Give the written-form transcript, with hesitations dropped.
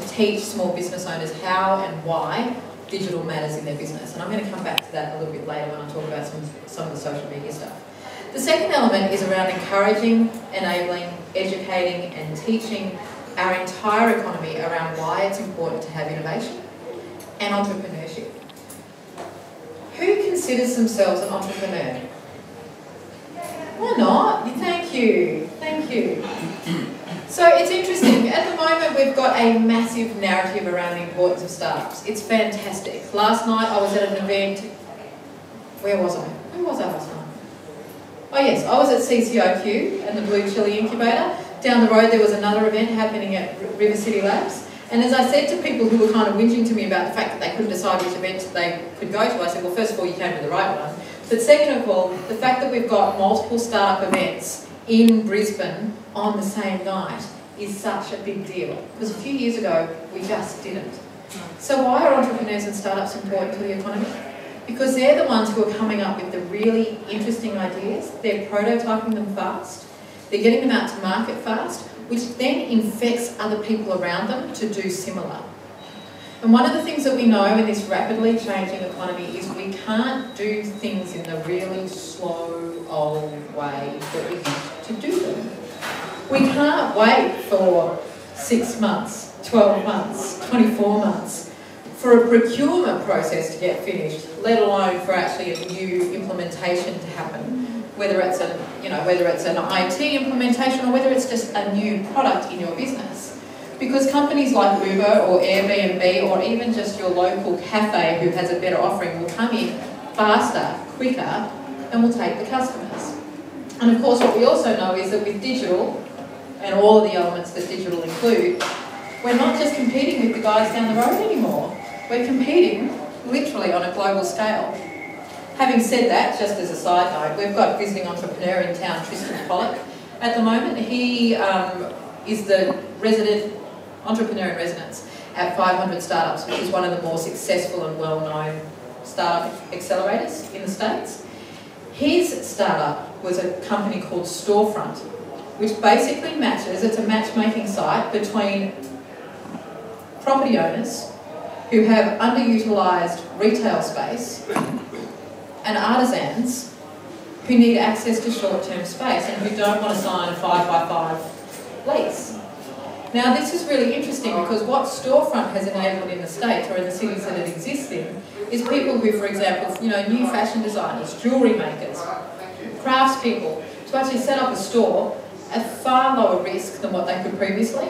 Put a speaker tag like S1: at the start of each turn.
S1: to teach small business owners how and why digital matters in their business. And I'm going to come back to that a little bit later when I talk about some of the social media stuff. The second element is around encouraging, enabling, educating and teaching our entire economy around why it's important to have innovation and entrepreneurship. Who considers themselves an entrepreneur? Why not? Thank you. Thank you. So it's interesting. At the moment, we've got a massive narrative around the importance of startups. It's fantastic. Last night, I was at an event. Where was I? Where was I last night? Oh yes, I was at CCOQ and the Blue Chili Incubator. Down the road, there was another event happening at River City Labs. And as I said to people who were kind of whinging to me about the fact that they couldn't decide which event they could go to, I said, well, first of all, you came to the right one. But second of all, the fact that we've got multiple startup events in Brisbane on the same night is such a big deal. Because a few years ago, we just didn't. So why are entrepreneurs and startups important to the economy? Because they're the ones who are coming up with the really interesting ideas. They're prototyping them fast. They're getting them out to market fast, which then infects other people around them to do similar. And one of the things that we know in this rapidly changing economy is we can't do things in the really slow, old way that we used to do them. We can't wait for 6 months, 12 months, 24 months for a procurement process to get finished, let alone for actually a new implementation to happen. Whether it's an IT implementation or whether it's just a new product in your business. Because companies like Uber or Airbnb or even just your local cafe who has a better offering will come in faster, quicker, and will take the customers. And of course what we also know is that with digital, and all of the elements that digital include, we're not just competing with the guys down the road anymore. We're competing literally on a global scale. Having said that, just as a side note, we've got a visiting entrepreneur in town, Tristan Pollock, at the moment. He is the resident entrepreneur in residence at 500 Startups, which is one of the more successful and well-known startup accelerators in the States. His startup was a company called Storefront, which basically matches, it's a matchmaking site between property owners who have underutilised retail space and artisans who need access to short-term space and who don't want to sign a 5x5 lease. Now this is really interesting because what Storefront has enabled in the States or in the cities that it exists in is people who, for example, new fashion designers, jewellery makers, craftspeople, to actually set up a store at far lower risk than what they could previously.